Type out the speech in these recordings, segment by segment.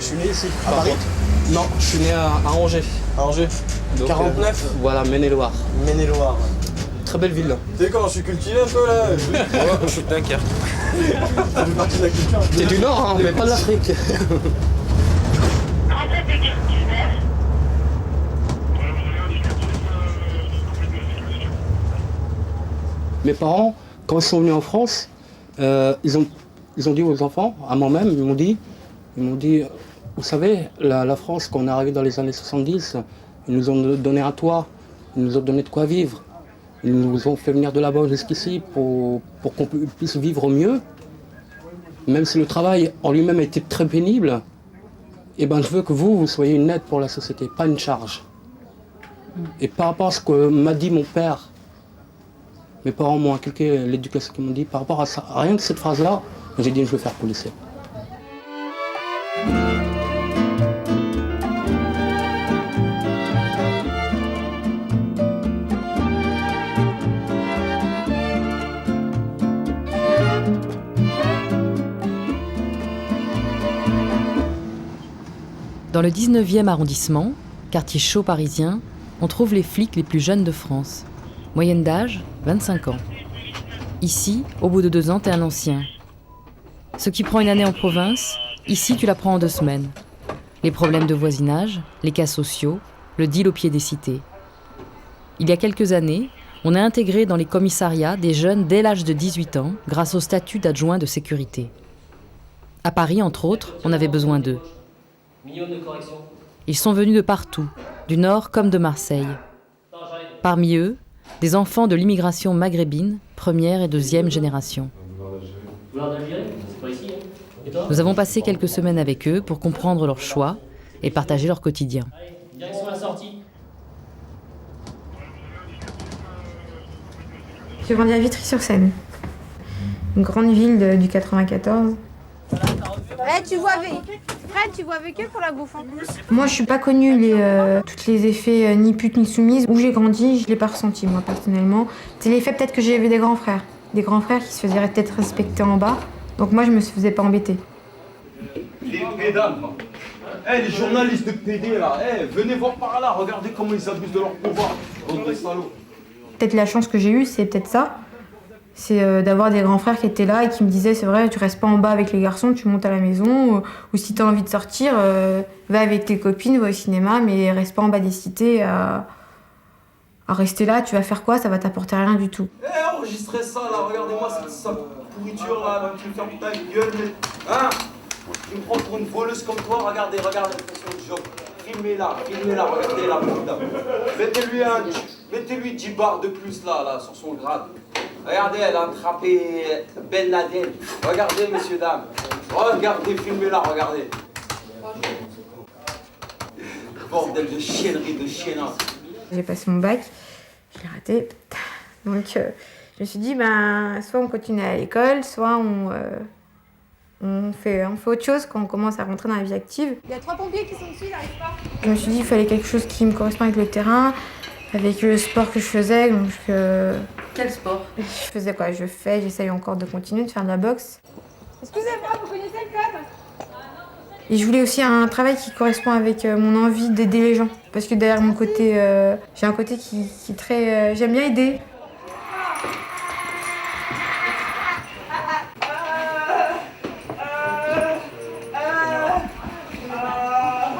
Je suis né ici, à Par Paris. contre. Non, je suis né à Angers. À Angers. Donc, 49. Voilà, Maine-et-Loire. Maine-et-Loire. Très belle ville. Tu sais comment je suis cultivé un peu là? Je suis de Dunkerque. Ça fait partie de la culture. T'es du Nord, hein, mais pas de l'Afrique. Mes parents, quand ils sont venus en France, ils ont dit aux enfants, à moi-même, ils m'ont dit, vous savez, la France, quand on est arrivé dans les années 70, ils nous ont donné un toit, ils nous ont donné de quoi vivre. Ils nous ont fait venir de là-bas jusqu'ici pour qu'on puisse vivre mieux. Même si le travail en lui-même a été très pénible, eh ben, je veux que vous soyez une aide pour la société, pas une charge. Et par rapport à ce que m'a dit mon père, mes parents m'ont inculqué l'éducation qu'ils m'ont dit, par rapport à ça, rien que cette phrase-là, j'ai dit je veux faire policier. Dans le 19e arrondissement, quartier chaud parisien, on trouve les flics les plus jeunes de France. Moyenne d'âge, 25 ans. Ici, au bout de 2 ans, t'es un ancien. Ce qui prend une année en province, ici tu la prends en 2 semaines. Les problèmes de voisinage, les cas sociaux, le deal au pied des cités. Il y a quelques années, on a intégré dans les commissariats des jeunes dès l'âge de 18 ans grâce au statut d'adjoint de sécurité. À Paris, entre autres, on avait besoin d'eux. Ils sont venus de partout, du Nord comme de Marseille. Parmi eux, des enfants de l'immigration maghrébine, première et deuxième génération. Nous avons passé quelques semaines avec eux pour comprendre leurs choix et partager leur quotidien. J'ai grandi à Vitry-sur-Seine, une grande ville du 94. Tu vois avec eux pour la bouffe en plus. Moi, je suis pas connue tous les effets ni pute ni soumise. Où j'ai grandi, je l'ai pas ressenti moi personnellement. C'est l'effet peut-être que j'avais des grands frères qui se faisaient peut-être respecter en bas. Donc moi, je me faisais pas embêter. Les pédales, les journalistes de PD là, venez voir par là, regardez comment ils abusent de leur pouvoir, bande de salauds. Peut-être la chance que j'ai eue, c'est peut-être ça. C'est d'avoir des grands frères qui étaient là et qui me disaient c'est vrai, tu restes pas en bas avec les garçons, tu montes à la maison, ou si tu as envie de sortir, va avec tes copines, va au cinéma, mais reste pas en bas des cités à rester là, tu vas faire quoi, ça va t'apporter rien du tout. Enregistrez ça là, regardez-moi cette sale pourriture là, tu me fermes ta gueule, mais... Hein? Tu me prends pour une voleuse comme toi, regardez l'impression de job. Filmez-la, regardez la putain. Mettez-lui 10 barres de plus là, sur son grade. Regardez, elle a attrapé Ben Laden. Regardez, messieurs, dames. Regardez, filmez-la, regardez. Bordel de chiennerie, de chiennasse. J'ai passé mon bac, je l'ai raté. Donc je me suis dit, soit on continue à l'école, soit on fait autre chose quand on commence à rentrer dans la vie active. Il y a 3 pompiers qui sont dessus, ils n'arrivent pas. Je me suis dit, il fallait quelque chose qui me correspond avec le terrain, avec le sport que je faisais. Donc, Quel sport? J'essaye encore de continuer de faire de la boxe. Excusez-moi, vous connaissez le code? Et je voulais aussi un travail qui correspond avec mon envie d'aider les gens. Parce que derrière mon côté, j'ai un côté qui est très... j'aime bien aider.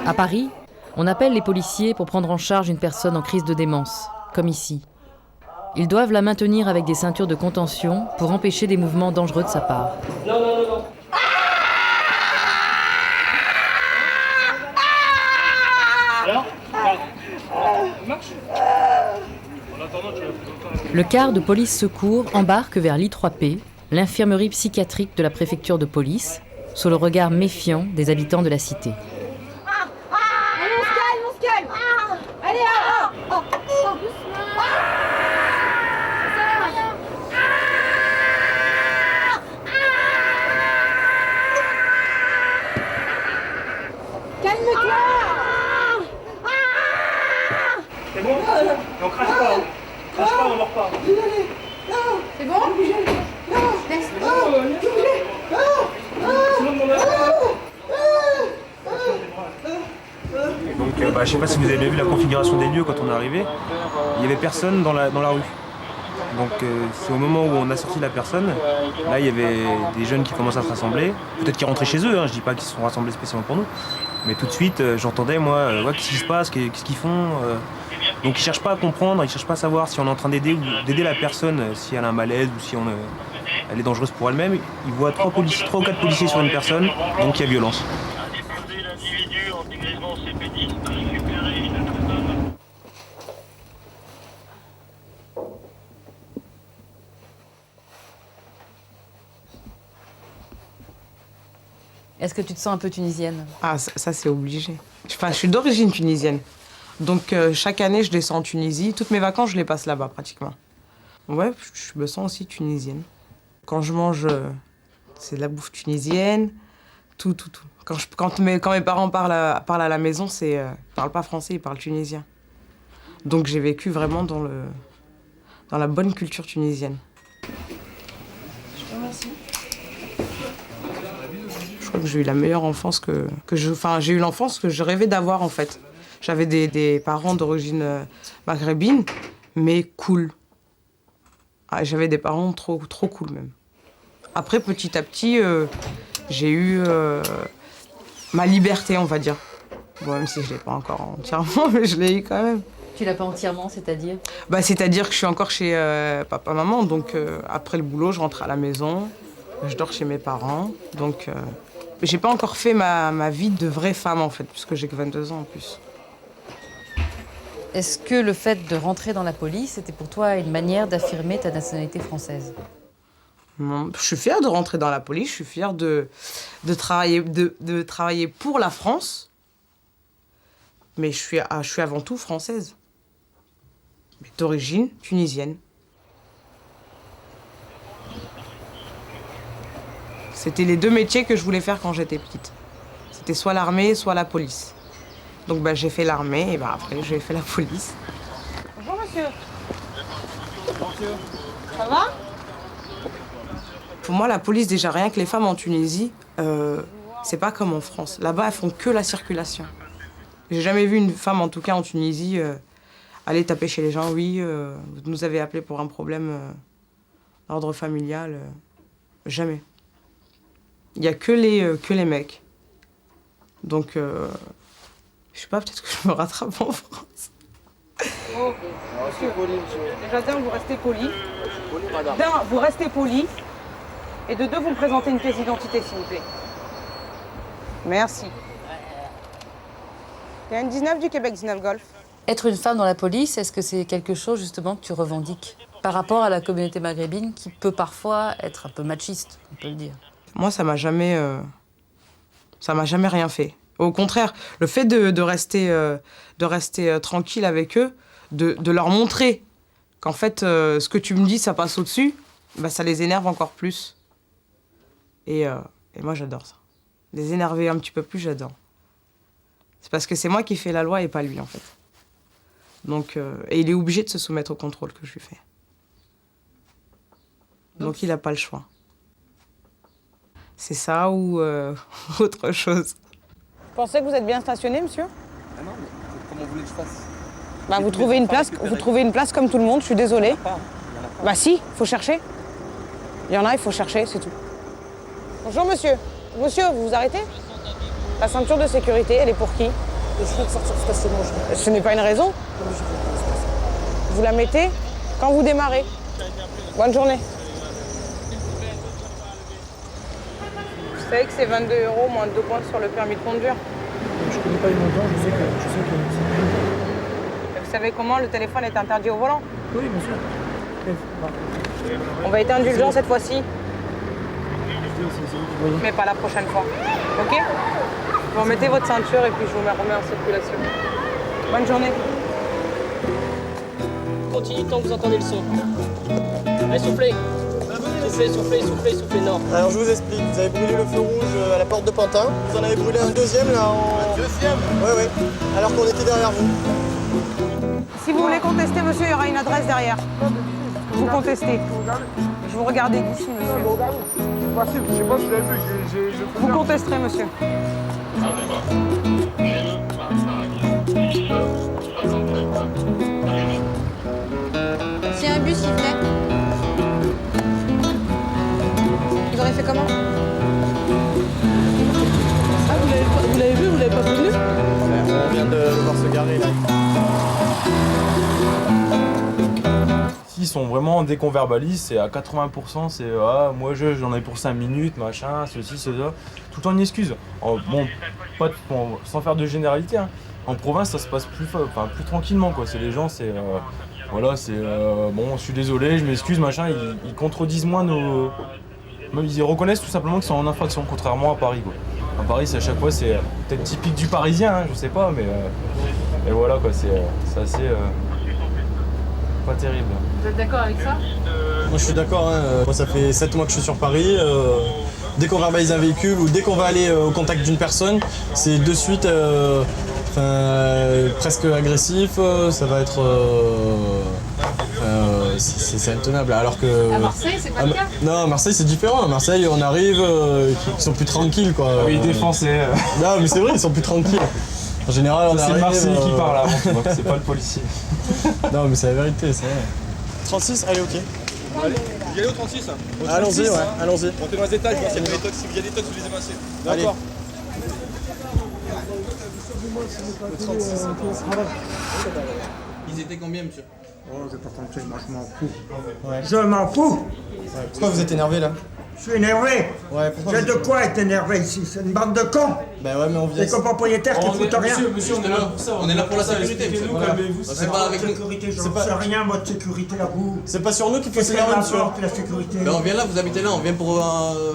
À Paris, on appelle les policiers pour prendre en charge une personne en crise de démence, comme ici. Ils doivent la maintenir avec des ceintures de contention pour empêcher des mouvements dangereux de sa part. Non. Alors, marche. Le quart de police secours embarque vers l'I3P, l'infirmerie psychiatrique de la préfecture de police, sous le regard méfiant des habitants de la cité. On se calme. Allez, calme-toi. C'est bon? On crache pas. Crache pas, on meurt pas. C'est bon? Sinon, on a... je sais pas si vous avez vu la configuration des lieux quand on est arrivé. Il y avait personne dans la rue. Donc c'est au moment où on a sorti la personne, là il y avait des jeunes qui commençaient à se rassembler. Peut-être qu'ils rentraient chez eux, hein, je dis pas qu'ils se sont rassemblés spécialement pour nous. Mais tout de suite j'entendais moi, qu'est-ce qui se passe, qu'est-ce qu'ils font. Donc ils cherchent pas à comprendre, ils cherchent pas à savoir si on est en train d'aider la personne, si elle a un malaise ou si elle est dangereuse pour elle-même. Ils voient 3 ou 4 policiers sur une personne, donc il y a violence. Est-ce que tu te sens un peu tunisienne? Ah, ça c'est obligé. Enfin, je suis d'origine tunisienne. Donc chaque année, je descends en Tunisie. Toutes mes vacances, je les passe là-bas pratiquement. Ouais, je me sens aussi tunisienne. Quand je mange, c'est de la bouffe tunisienne, tout. Quand mes parents parlent à la maison, ils parlent pas français, ils parlent tunisien. Donc j'ai vécu vraiment dans la bonne culture tunisienne. Je te remercie. Je crois que j'ai eu la meilleure enfance j'ai eu l'enfance que je rêvais d'avoir en fait. J'avais des parents d'origine maghrébine, mais cool. Ah, j'avais des parents trop cool même. Après, petit à petit, j'ai eu ma liberté, on va dire. Bon, même si je l'ai pas encore entièrement, mais je l'ai eu quand même. Tu l'as pas entièrement, c'est-à-dire? C'est-à-dire que je suis encore chez papa-maman, donc après le boulot, je rentre à la maison, je dors chez mes parents, donc j'ai pas encore fait ma vie de vraie femme en fait, puisque j'ai que 22 ans en plus. Est-ce que le fait de rentrer dans la police était pour toi une manière d'affirmer ta nationalité française? Non, je suis fière de rentrer dans la police, je suis fière de travailler pour la France, mais je suis avant tout française, mais d'origine tunisienne. C'était les 2 métiers que je voulais faire quand j'étais petite. C'était soit l'armée, soit la police. Donc j'ai fait l'armée et après j'ai fait la police. Bonjour monsieur. Ça va? Pour moi, la police, déjà rien que les femmes en Tunisie, c'est pas comme en France. Là-bas, elles font que la circulation. J'ai jamais vu une femme, en tout cas en Tunisie, aller taper chez les gens. Oui, vous nous avez appelé pour un problème d'ordre familial. Jamais. Il y a que les mecs. Donc, je sais pas, peut-être que je me rattrape en France. Oh, monsieur. Déjà d'un, vous restez poli. D'un, vous restez poli. Et de 2, vous me présentez une pièce d'identité, s'il vous plaît. Merci. Il y a une 19 du Québec 19 Golf. Être une femme dans la police, est-ce que c'est quelque chose justement que tu revendiques par rapport à la communauté maghrébine qui peut parfois être un peu machiste, on peut le dire? Moi, ça m'a jamais rien fait. Au contraire, le fait de rester tranquille avec eux, de leur montrer qu'en fait, ce que tu me dis, ça passe au-dessus, ça les énerve encore plus. Et moi, j'adore ça. Les énerver un petit peu plus, j'adore. C'est parce que c'est moi qui fais la loi et pas lui, en fait. Donc, et il est obligé de se soumettre au contrôle que je lui fais. Donc, il n'a pas le choix. C'est ça ou autre chose. Vous pensez que vous êtes bien stationné, monsieur? Ah non, mais comment vous voulez que je fasse? Vous trouvez une place comme tout le monde, je suis désolée. Si, il faut chercher. Il y en a, il faut chercher, c'est tout. Bonjour monsieur. Monsieur, vous vous arrêtez? La ceinture de sécurité, elle est pour qui? Je viens de sortir du stationnement. Ce n'est pas une raison. Vous la mettez quand vous démarrez. Bonne journée. Vous savez que c'est 22 €, moins de 2 points sur le permis de conduire. Je connais pas les montants, je sais que Et vous savez comment le téléphone est interdit au volant? Oui, bien sûr. On va être indulgent cette fois-ci, C'est vous qui voyez. mais pas la prochaine fois. Ok? Vous remettez votre ceinture et puis je vous remets en circulation. Bonne journée. Continuez tant que vous entendez le son. Allez, soufflez. Soufflez, non. Alors je vous explique, vous avez brûlé le feu rouge à la porte de Pantin. Vous en avez brûlé un deuxième là en... Un deuxième? Ouais. Alors qu'on était derrière vous. Si vous voulez contester, monsieur, il y aura une adresse derrière. Vous contestez. Je vous regardais d'ici, monsieur. Je sais pas si vous avez vu, Vous contesterez, monsieur. c'est comment? Ah, vous l'avez vu, vous l'avez pas prévenu? On vient de le voir se garer là. Ils sont vraiment, dès qu'on verbalise, c'est à 80%, c'est ah, moi j'en ai pour 5 minutes, machin, ceci, cela. Tout le temps une excuse. Bon, sans faire de généralité, hein. En province, ça se passe plus tranquillement, quoi. C'est les gens, c'est voilà, c'est bon, je suis désolé, je m'excuse, machin. Ils contredisent moins nos. Ils reconnaissent tout simplement qu'ils sont en infraction, contrairement à Paris, quoi. À Paris, c'est à chaque fois, c'est peut-être typique du Parisien, hein, je sais pas, mais voilà, quoi. C'est assez pas terrible. Vous êtes d'accord avec ça? Moi je suis d'accord, hein. Moi ça fait 7 mois que je suis sur Paris. Dès qu'on verbalise un véhicule ou dès qu'on va aller au contact d'une personne, c'est de suite presque agressif, ça va être... c'est intenable. Alors que... À Marseille, c'est pas le cas? Non, à Marseille c'est différent. À Marseille on arrive, ils sont plus tranquilles, quoi. Oui, défoncés. Non mais c'est vrai, ils sont plus tranquilles. En général, on arrive... C'est le Marseillais qui parle avant, tu vois, c'est pas le policier. Non mais c'est la vérité, c'est vrai. 36, allez, ok. Allez, vous y allez au 36 hein. Allons-y, ouais, allons-y. Montez dans les étages, voir s'il y a des tox, s'il y a des tox, vous les évincez. D'accord. Ils étaient combien, monsieur? Oh, j'ai pas compté, moi je m'en fous. Ouais. Je m'en fous. Ouais. Pourquoi vous êtes énervé là? Je suis énervé. Ouais, pourquoi J'ai de quoi être énervé ici? C'est une bande de cons. Bah ouais, mais on vient... Des copropriétaires qui foutent rien. Monsieur, on est là pour ça. On est là pour la sécurité, monsieur. Calmez-vous. C'est pas avec nous. Sécurité, je ne sais rien, votre sécurité à vous. C'est pas sur nous qu'il faut s'énerver, monsieur. La sécurité. Ben on vient là, vous habitez là, on vient pour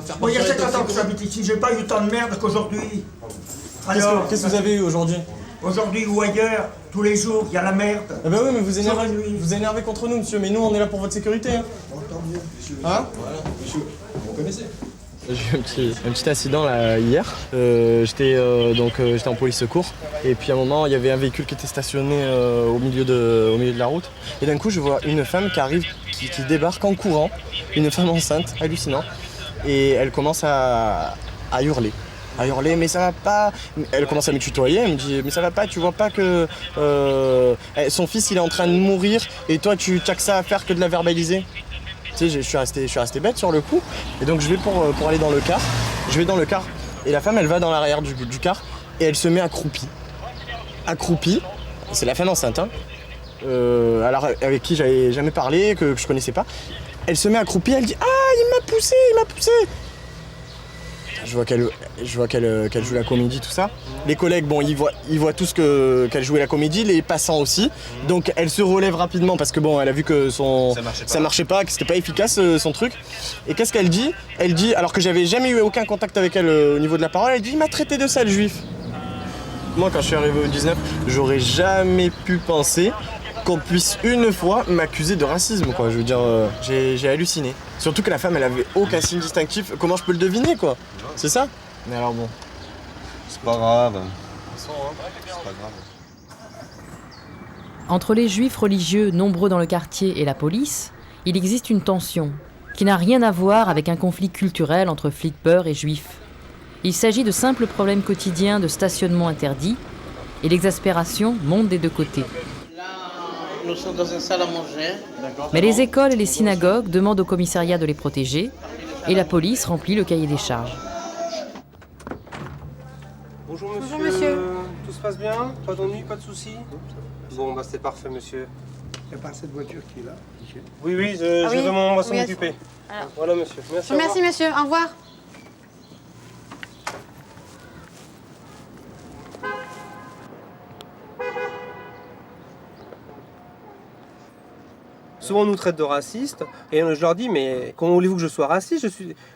faire Bon, il y a partir les 50 ans que toxiques. j'habite ici, j'ai pas eu tant de merde qu'aujourd'hui. Qu'est-ce que vous avez eu aujourd'hui? Aujourd'hui ou ailleurs, tous les jours, il y a la merde. Ah bah oui, mais vous énervez contre nous, monsieur. Mais nous, on est là pour votre sécurité. Hein, Voilà, monsieur, vous connaissez. J'ai eu un petit incident là, hier. J'étais en police secours et puis à un moment il y avait un véhicule qui était stationné au milieu de la route et d'un coup je vois une femme qui arrive, qui débarque en courant, une femme enceinte, hallucinant, et elle commence à hurler. Mais ça va pas. Elle commence à me tutoyer, elle me dit mais ça va pas, tu vois pas que son fils il est en train de mourir et toi tu n'as que ça à faire que de la verbaliser. Tu sais, je suis resté bête sur le coup, et donc je vais pour aller dans le car. Je vais dans le car, et la femme elle va dans l'arrière du car, et elle se met accroupie. Accroupie, c'est la femme enceinte, hein. Alors avec qui j'avais jamais parlé, que je connaissais pas. Elle se met accroupie, elle dit « Ah, il m'a poussé !» Je vois qu'elle joue la comédie, tout ça. Les collègues, bon, ils voient tous qu'elle jouait la comédie, les passants aussi. Donc elle se relève rapidement parce que bon, elle a vu que ça marchait pas, que c'était pas efficace son truc. Et qu'est-ce qu'elle dit? Elle dit, alors que j'avais jamais eu aucun contact avec elle au niveau de la parole, elle dit « Il m'a traité de sale juif ». Moi, quand je suis arrivé au 19, j'aurais jamais pu penser qu'on puisse une fois m'accuser de racisme, quoi. Je veux dire, j'ai halluciné. Surtout que la femme, elle avait aucun signe distinctif. Comment je peux le deviner, quoi? C'est ça? Mais alors bon. C'est pas grave. C'est pas grave. Entre les juifs religieux nombreux dans le quartier et la police, il existe une tension qui n'a rien à voir avec un conflit culturel entre flippers et juifs. Il s'agit de simples problèmes quotidiens de stationnement interdit et l'exaspération monte des deux côtés. Nous sommes dans une salle à manger. Mais les écoles et les synagogues demandent au commissariat de les protéger et la police remplit le cahier des charges. Bonjour monsieur. Bonjour monsieur. Tout se passe bien? Pas d'ennui, pas de soucis? Bon bah c'est parfait monsieur. Il n'y a pas cette voiture qui est là. Oui, j'ai vraiment moi s'en Oui, occuper. alors. Voilà monsieur. Merci. Merci monsieur, au revoir. Souvent on nous traite de racistes et je leur dis mais comment voulez-vous que je sois raciste?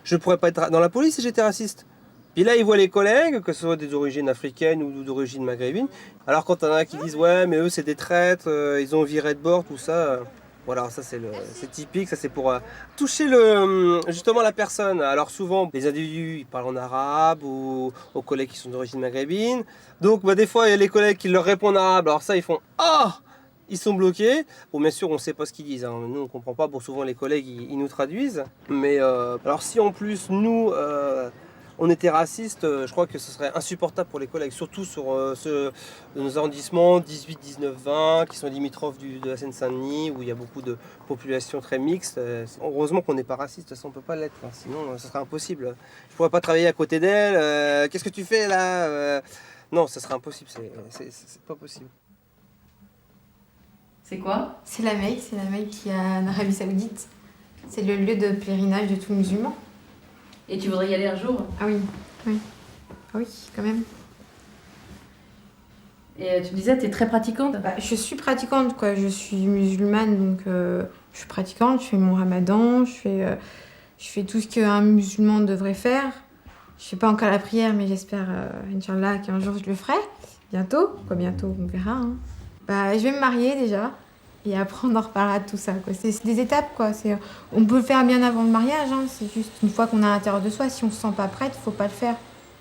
Je pourrais pas être dans la police si j'étais raciste. Puis là ils voient les collègues, que ce soit des origines africaines ou d'origine maghrébine. Alors quand il y en a qui disent ouais mais eux c'est des traîtres, ils ont viré de bord, tout ça. Voilà, ça c'est typique, ça c'est pour toucher justement la personne. Alors souvent les individus ils parlent en arabe ou aux collègues qui sont d'origine maghrébine. Donc des fois il y a les collègues qui leur répondent en arabe, alors ça ils font ah! Ils sont bloqués. Bon, bien sûr, on ne sait pas ce qu'ils disent. Hein. Nous, on ne comprend pas. Bon, souvent, les collègues, ils nous traduisent. Mais alors, si en plus, nous, on était raciste, je crois que ce serait insupportable pour les collègues, surtout sur nos arrondissements 18, 19, 20, qui sont limitrophes de la Seine-Saint-Denis, où il y a beaucoup de populations très mixtes. Heureusement qu'on n'est pas raciste, de toute façon on ne peut pas l'être, sinon ce serait impossible. Je ne pourrais pas travailler à côté d'elle, qu'est-ce que tu fais là Non, ça serait impossible, c'est pas possible. C'est quoi? C'est la Mecque qui est en Arabie Saoudite. C'est le lieu de pèlerinage de tous musulmans. Et tu voudrais y aller un jour? Ah oui, oui. Ah oui, quand même. Et tu me disais, tu es très pratiquante? Je suis pratiquante, quoi. Je suis musulmane, donc je suis pratiquante. Je fais mon ramadan, je fais tout ce qu'un musulman devrait faire. Je fais pas encore la prière, mais j'espère, Inch'Allah, qu'un jour je le ferai. Bientôt, quoi, bientôt, on verra. Hein. Je vais me marier déjà. Et après, on en reparlera de tout ça, quoi. C'est des étapes, quoi. On peut le faire bien avant le mariage, hein. C'est juste une fois qu'on a à l'intérieur de soi, si on se sent pas prête, faut pas le faire.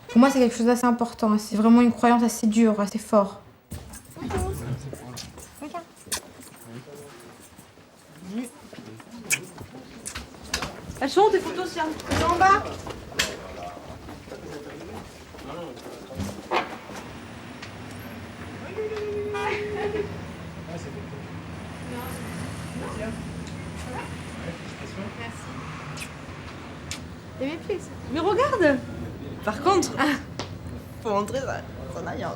Pour moi, c'est quelque chose d'assez important. C'est vraiment une croyance assez dure, assez fort. Elles sont où tes photos, Siam? Elles sont en bas. Et mes pieds. Mais regarde. Par contre, faut montrer son alliance.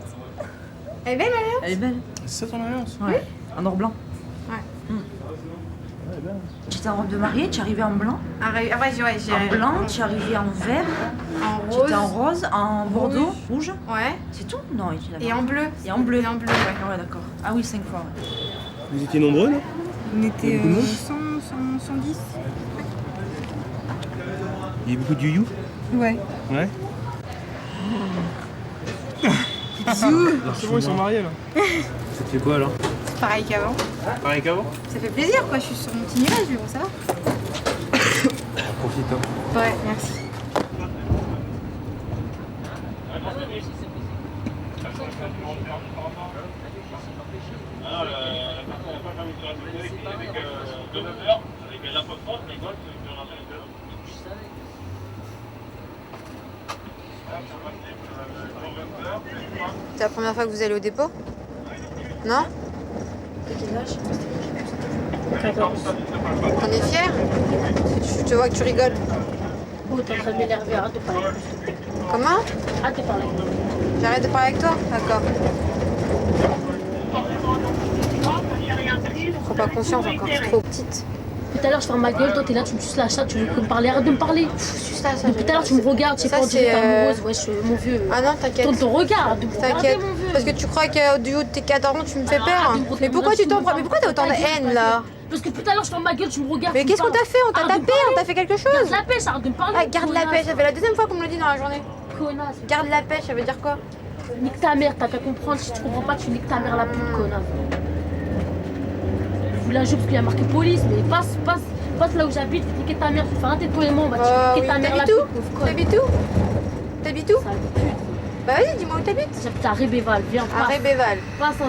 Elle est belle, l'alliance? Elle est belle. C'est ton alliance? Ouais. En or blanc. Ouais. Tu étais en robe de mariée, tu es arrivée en blanc. J'ai en blanc, tu es arrivée en vert. En Tu rose. étais en rose, en bordeaux, rouge. Ouais. C'est tout? Non, Et en bleu. Et en bleu. Et en bleu, ouais. Ouais, d'accord. Ah oui, 5 fois. Ouais. Vous étiez nombreux, là? On était beaucoup de monde 110. Il y a beaucoup de you-you? Ouais. Ouais. Bisous. C'est bon, ils sont mariés là. Ça te fait quoi alors? C'est pareil qu'avant. Pareil qu'avant? Ça fait plaisir, quoi. Je suis sur mon petit nuage, mais bon, ça va. Profite, hein. Ouais, merci. C'est la première fois que vous allez au dépôt? Non? Quel âge? 14. On est fiers? Je te vois que tu rigoles. Oh, t'es en train de m'énerver, arrête de parler. Comment? Arrête de parler. J'arrête de parler avec toi? D'accord. Je prends pas conscience encore, je suis trop petite. Tout à l'heure, je ferme ma gueule, toi t'es là, tu me suces la chatte, tu veux me parler, arrête de me parler. Depuis tout à l'heure, tu me regardes, tu sais pas, on dirait que t'es amoureuse, wesh, mon vieux. Ah non, t'inquiète. Ton regard, t'inquiète. Parce que tu crois qu'au haut de tes 14 ans, tu me fais peur. Mais pourquoi tu t'en prends? Mais pourquoi t'as autant de haine là? Parce que tout à l'heure, je ferme ma gueule, tu me regardes. Mais qu'est-ce qu'on t'a fait? On t'a tapé? On t'a fait quelque chose? Garde la pêche, arrête de me parler. Ah, garde la pêche, ça fait la deuxième fois qu'on me le dit dans la journée. Connasse. Garde la pêche, ça veut dire quoi? Nique ta mère, t'as qu'à comprendre, si tu comprends pas, tu niques ta mère la pute, connasse. Vous la jouez parce qu'il y a marqué police, mais passe là où j'habite, niquer ta mère, tu fais un nettoiement, on va te niquer ta mère la pute. T'habites où? T'habites où? Bah vas-y, dis-moi où t'habites. J'habite à Rébéval, viens. À Rébéval.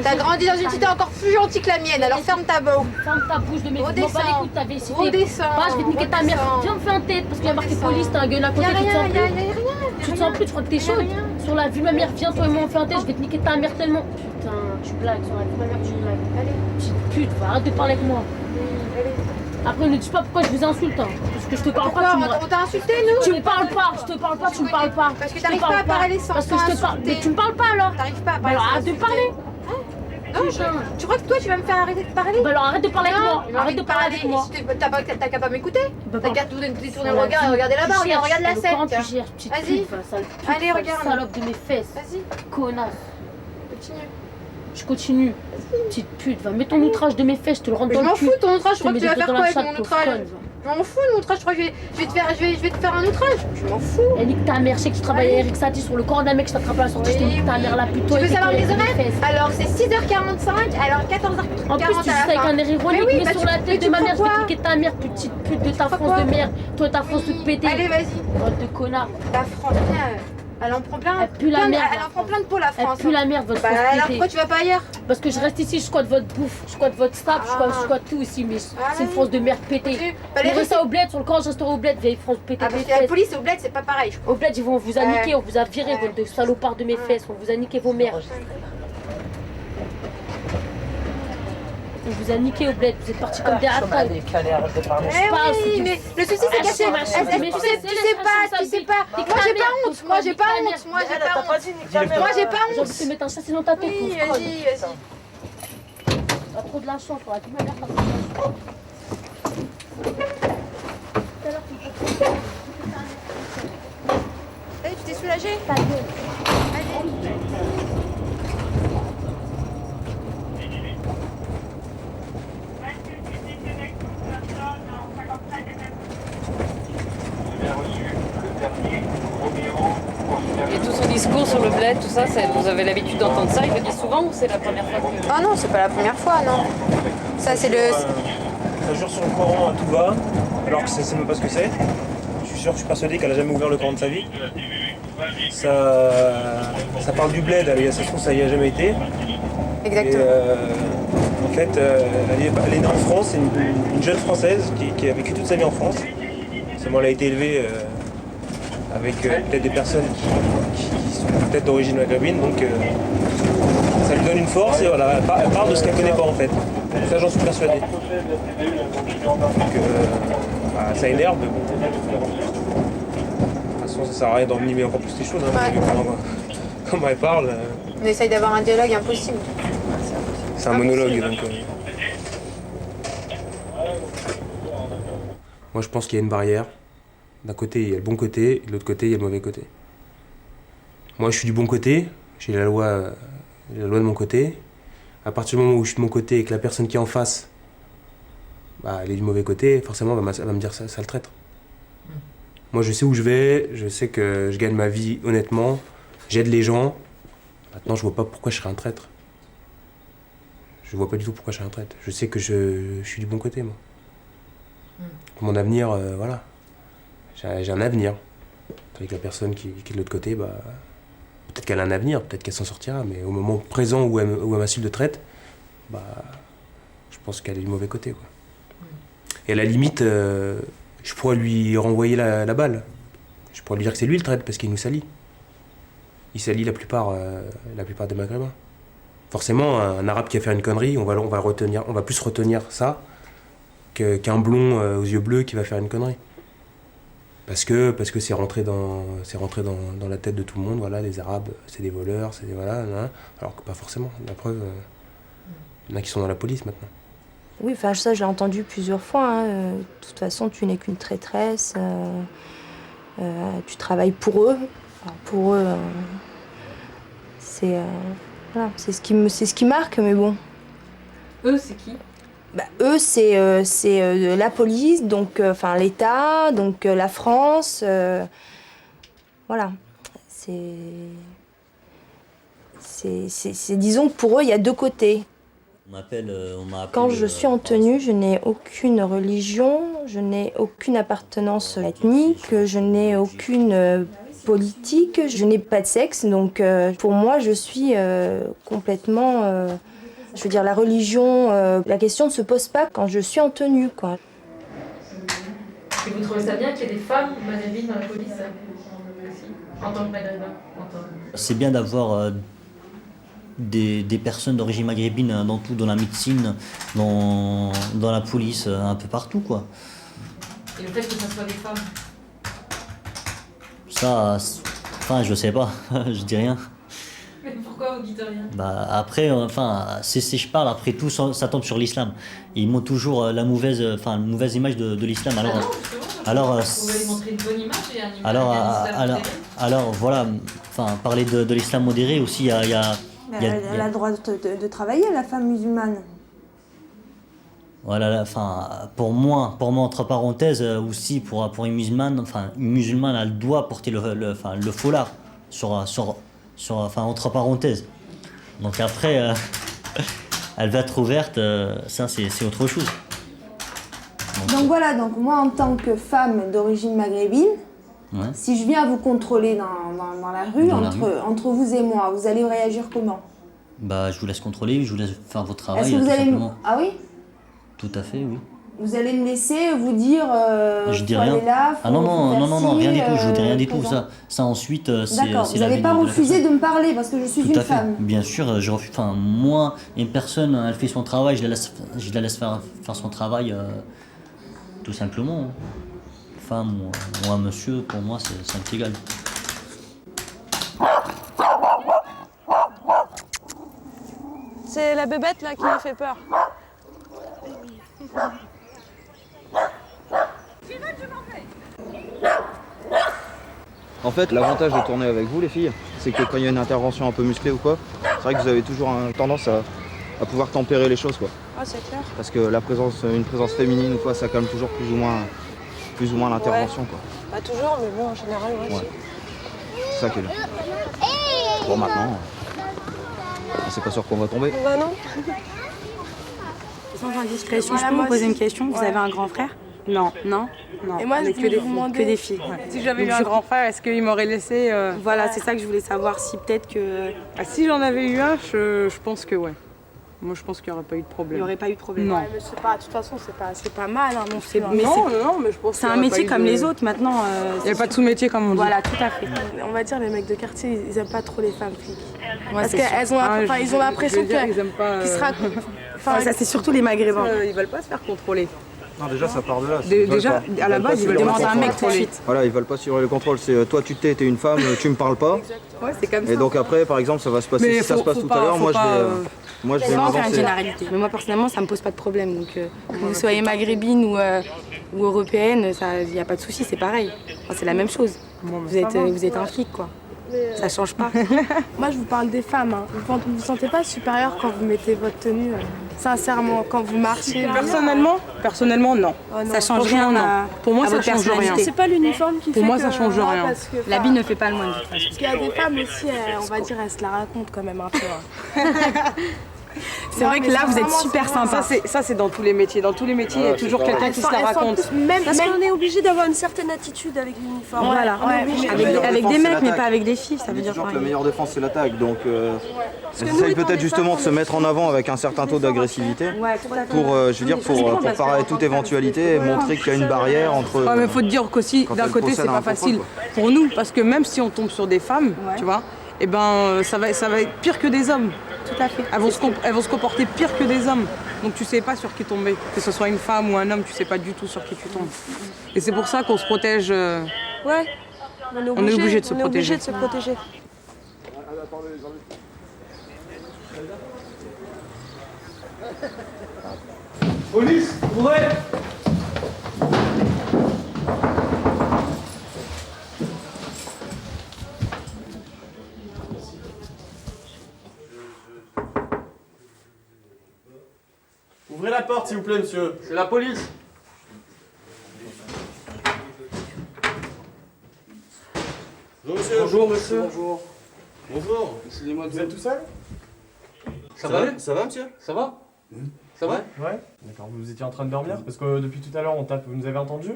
T'as grandi dans une cité encore plus gentille que la mienne, alors ferme ta bouche. Ferme ta bouche de mes Redescends. Redescends. Je vais te niquer ta mère. Viens me faire un tête parce qu'il y a marqué police, t'as un gueule à côté, tu te sens plus. Tu te sens plus, tu crois que t'es chaude. Sur la vue de ma mère, viens toi et moi on fait un tête, je vais te niquer ta mère tellement. Putain, tu blagues, sur la vue de ma mère, tu blagues. Allez. Petite pute, va, arrête de parler avec moi. Après, ne dis pas pourquoi je vous insulte, hein. Parce que je te parle pas, tu me... On t'a insulté, nous? Tu me parles pas, je te parle pas, tu me parles pas. Parce que t'arrives pas à parler sans Parce que je te parle. Mais tu me parles pas alors. T'arrives pas à parler. Alors arrête de parler. Non, tu crois que toi tu vas me faire arrêter de parler? Bah alors arrête de parler avec moi. Arrête de parler avec moi. T'as qu'à pas m'écouter. T'as qu'à tourner le regard et regarder là-bas. Regarde la scène. Vas-y. Allez, regarde. Salope de mes fesses. Vas-y. Connasse. Continue. Je continue. Petite pute, va mettre ton outrage de mes fesses, je te le rentre dans le cul. Je m'en fous ton outrage, je crois que tu vas faire quoi avec mon outrage? Je m'en fous de l'outrage, je crois que je vais te faire un outrage. Je m'en fous. Et nique ta mère, je sais que tu travailles à Eric Satie sur le corps d'un mec, je t'attrape à la sortie, je te nique ta mère la pute. Tu veux savoir mes horaires? Alors c'est 6h45, alors 14h40 en plus tu dis ça avec un air ironique, mais sur la tête de ma mère, je vais niquer ta mère, petite pute de ta France de merde. Toi ta France toute pétée. Allez, vas-y. Bande de connard. Ta France, viens. Elle en prend plein. Elle pue la merde. Elle en prend plein de peau la France. Elle pue la merde, votre Bah France alors pétée. pourquoi tu vas pas ailleurs? Parce que je reste ici, je squatte votre bouffe, je squatte votre stab, je squatte tout ici, mais c'est une France de merde pétée. les Vous restez au bled, sur le camp, je resterai au bled, vieille France pétée. Ah parce que la police au bled c'est pas pareil. Au bled, on vous a niqué, on vous a viré, bande de salopards de mes fesses, on vous a niqué vos mères. On vous a niqué au bled, vous êtes partis comme des ratas. Mais le souci c'est qu'elle sait tu sais pas. Moi j'ai pas honte, moi j'ai pas honte. Moi j'ai pas honte. J'ai envie de te mettre un chassé dans ta tête. Oui, vas-y. T'as trop de la chance, t'auras dit ma mère, t'as trop de la chance. Tu t'es soulagée? Et tout son discours sur le bled, tout ça, vous avez l'habitude d'entendre ça, il le dit souvent ou c'est la première fois que... Ah non, c'est pas la première fois, non. Ça c'est le... Ça jure sur le Coran à tout va, alors que c'est même pas ce que c'est. Je suis persuadé qu'elle a jamais ouvert le Coran de sa vie. Ça parle du bled, ça se trouve ça y a jamais été. Exactement. En fait, elle est née en France, c'est une jeune Française qui a vécu toute sa vie en France. Seulement elle a été élevée avec peut-être des personnes qui sont peut-être d'origine maghrébine, donc ça lui donne une force et voilà, elle parle de ce qu'elle connaît pas en fait. Ça j'en suis persuadé. Donc ça énerve, mais bon. De toute façon ça sert à rien d'envenimer encore plus les choses, comment elle parle. On essaye d'avoir un dialogue impossible. C'est un monologue donc. Moi je pense qu'il y a une barrière. D'un côté il y a le bon côté, et de l'autre côté il y a le mauvais côté. Moi je suis du bon côté, j'ai la loi de mon côté. À partir du moment où je suis de mon côté et que la personne qui est en face, elle est du mauvais côté, forcément elle va me dire ça le traître. Moi je sais où je vais, je sais que je gagne ma vie honnêtement, j'aide les gens. Maintenant je vois pas pourquoi je serais un traître. Je vois pas du tout pourquoi je serais un traître. Je sais que je suis du bon côté moi. Pour mon avenir, voilà. J'ai un avenir. Avec la personne qui est de l'autre côté, peut-être qu'elle a un avenir, peut-être qu'elle s'en sortira, mais au moment présent où elle m'insulte de traite, je pense qu'elle est du mauvais côté, quoi. Et à la limite, je pourrais lui renvoyer la balle. Je pourrais lui dire que c'est lui le traite parce qu'il nous salit. Il salit la plupart des Maghrébins. Forcément, un arabe qui a fait une connerie, on va plus retenir ça qu'un blond aux yeux bleus qui va faire une connerie. Parce que c'est rentré dans la tête de tout le monde, voilà, les Arabes, c'est des voleurs, c'est des voilà, alors que pas forcément. La preuve, il y en a qui sont dans la police maintenant. Oui, enfin ça je l'ai entendu plusieurs fois. De toute façon, tu n'es qu'une traîtresse. Tu travailles pour eux. Alors, pour eux, c'est voilà, c'est ce qui marque, mais bon. Eux, c'est qui? Eux, c'est la police, donc l'État, donc la France. Voilà. Disons que pour eux, il y a deux côtés. Quand je suis en tenue, je n'ai aucune religion, je n'ai aucune appartenance ethnique, je n'ai aucune politique, je n'ai pas de sexe. Donc pour moi, je suis complètement... je veux dire, la religion, la question ne se pose pas quand je suis en tenue, quoi. Et vous trouvez ça bien qu'il y ait des femmes maghrébines dans la police aussi, en tant que maghrébin? C'est bien d'avoir des personnes d'origine maghrébine dans tout, dans la médecine, dans la police, un peu partout, quoi. Et le fait que ça soit des femmes? Ça, je sais pas, je dis rien. Mais pourquoi vous dites rien? Après, si je parle, après tout, ça tombe sur l'islam. Ils montrent toujours la mauvaise image de l'islam. Alors, vous pouvez montrer une bonne image et un islam alors voilà, parler de l'islam modéré aussi, il y a Elle a le droit de travailler, la femme musulmane. Voilà, pour moi, entre parenthèses, aussi pour une musulmane, une musulmane, elle doit porter le foulard entre parenthèses. Donc après, elle va être ouverte, ça c'est autre chose. Donc voilà, moi en tant que femme d'origine maghrébine, Ouais. Si je viens vous contrôler dans la rue, entre vous et moi, vous allez réagir comment? Bah, je vous laisse contrôler, je vous laisse faire votre travail. Est-ce que vous tout allez simplement. Ah oui? Tout à fait, oui. Vous allez me laisser vous dire Je dis faut rien. aller là, Ah non, faut non, faire non, non, non, ci, rien du tout, je vous dis rien du tout. présent. Ça ensuite, c'est D'accord, c'est vous n'allez l'avis pas de la refuser personne. de me parler parce que je suis Tout une à fait. femme. Bien sûr, je refuse. Enfin, moi, une personne, elle fait son travail, je la laisse faire son travail, tout simplement. Femme ou un monsieur, pour moi, c'est un petit égal. C'est la bébête là qui m'a fait peur. En fait, l'avantage de tourner avec vous, les filles, c'est que quand il y a une intervention un peu musclée ou quoi, c'est vrai que vous avez toujours tendance à pouvoir tempérer les choses, quoi. Ah, c'est clair. Parce que une présence féminine ou quoi, ça calme toujours plus ou moins l'intervention, quoi. Pas toujours, mais bon, en général, ouais. Ouais. C'est ça qui est bien. Bon, maintenant, c'est pas sûr qu'on va tomber. Bah non. Sans indiscrétion, je peux vous poser une question? Vous avez un grand frère? Non. Non? Non. Et moi, on est je voulais vous que demander- des filles. Si j'avais eu un grand frère, est-ce qu'il m'aurait laissé Voilà, c'est ça que je voulais savoir, si peut-être que... Ah, si j'en avais eu un, je pense que ouais. Moi, je pense qu'il n'y aurait pas eu de problème. Il n'y aurait pas eu de problème. Non. Ouais, mais c'est pas, de toute façon, c'est pas mal. Hein, non, mais non, mais je pense c'est un métier comme les autres maintenant. Il n'y a pas de sous-métier comme on dit. Voilà, tout à fait. On va dire les mecs de quartier, ils aiment pas trop les femmes flics. Parce c'est qu'elles ont, sûr. ils ont l'impression ils aiment pas. qu'ils se racontent. Enfin, ça, c'est surtout les Maghrébins. Ils veulent pas se faire contrôler. Non, déjà, ça part de là. Déjà, à la base, ils veulent demander à un mec tout de suite. Voilà, ils veulent pas suivre le contrôle. C'est toi, tu t'es une femme, tu me parles pas. Ouais, c'est comme ça. Et donc après, par exemple, ça va se passer. Mais Si ça se passe tout à l'heure, moi, je vais C'est pas faire une m'avancer. généralité. Mais moi, personnellement, ça me pose pas de problème. Donc, que vous soyez maghrébine ou européenne, il n'y a pas de souci, c'est pareil. Enfin, c'est la même chose. Vous êtes un flic, quoi. Ça change pas. Moi, je vous parle des femmes. Hein. Vous vous sentez pas supérieur quand vous mettez votre tenue sincèrement, quand vous marchez? Personnellement, non. Oh, non. Ça change rien. Pour moi, à ça votre change rien. personnalité. C'est pas l'uniforme qui fait Pour moi, que- ça change rien. parce que, L'habit ne fait pas le moindre. Parce qu'il y a des femmes aussi, on va dire, elles se la racontent quand même un peu. Hein. C'est vrai que là, vous êtes super sympa. Ça, c'est dans tous les métiers. Dans tous les métiers, il y a toujours quelqu'un qui se la raconte. Parce qu'on est obligé d'avoir une certaine attitude avec l'uniforme. Voilà, On est obligé. avec des mecs, mais pas avec des filles, ça On veut dit dire toujours que pareil. la meilleure défense, c'est l'attaque. Donc, que on nous, essaye étant peut-être des justement femmes, de se mettre en avant avec un certain taux d'agressivité pour parer à toute éventualité et montrer qu'il y a une barrière entre. Ouais, mais faut te dire qu'aussi, quand d'un elles côté, possèdent c'est un pas contrôle, facile pour nous, parce que même si on tombe sur des femmes, tu vois, et ben ça va être pire que des hommes. Tout à fait. Elles vont se comporter pire que des hommes. Donc tu sais pas sur qui tomber. Que ce soit une femme ou un homme, tu sais pas du tout sur qui tu tombes. Et c'est pour ça qu'on se protège. Ouais. On est obligé de se on est obligé protéger. de se protéger. Police, ouvrez! Ouvrez la porte, s'il vous plaît, monsieur. C'est la police. Bonjour, monsieur. Bonjour, monsieur. Bonjour. Bonjour. Excusez-moi, Vous êtes tout seul? Ça va? Ça va, monsieur? Ça va? Ça va? Ouais. D'accord, vous étiez en train de dormir? Parce que depuis tout à l'heure, on tape. Vous nous avez entendu?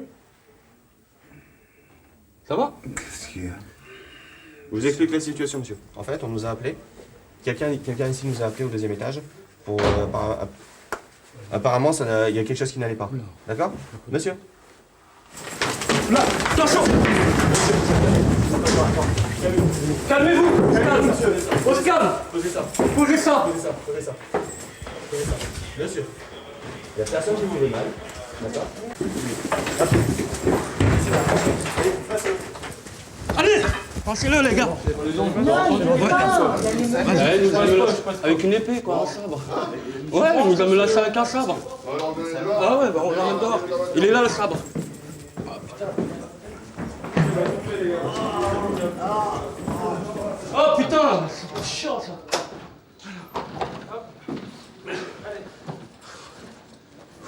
Ça va? Je vous explique la situation, monsieur. En fait, on nous a appelé. Quelqu'un ici nous a appelé au deuxième étage pour. Apparemment, il y a quelque chose qui n'allait pas. D'accord? Monsieur? Là, attention! Calmez-vous! Calme, monsieur! On se calme! Posez ça! Posez ça! Posez ça! Posez ça! Posez ça! Monsieur! Il n'y a personne qui vous fait mal. D'accord? Allez! Passez-le, les gars! Avec une épée, quoi, un sabre. Ouais, il nous a menacé avec un sabre. Ah ouais, bah on l'emmène dehors. Il est là, le sabre. Oh putain, c'est chiant ça.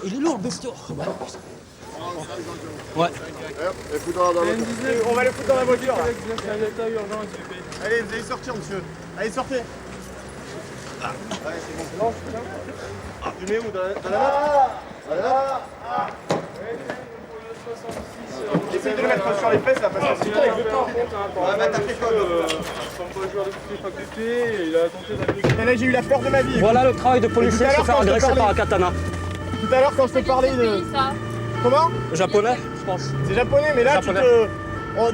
Il est lourd le bestiau. Ouais. On va les foutre dans la voiture. Allez, vous allez sortir, monsieur. Allez, sortez. Allez, c'est bon. Tu mets où? Dans la note? Essaye de le mettre sur les fesses là parce que c'est Ouais, bah t'as fait quoi il a tenté d'agresser. Là j'ai eu la peur de ma vie. Voilà le travail de policier, se faire agresser par un katana. Tout à l'heure quand je te parlais de... Comment? Japonais, je pense. C'est japonais, mais là Japonais.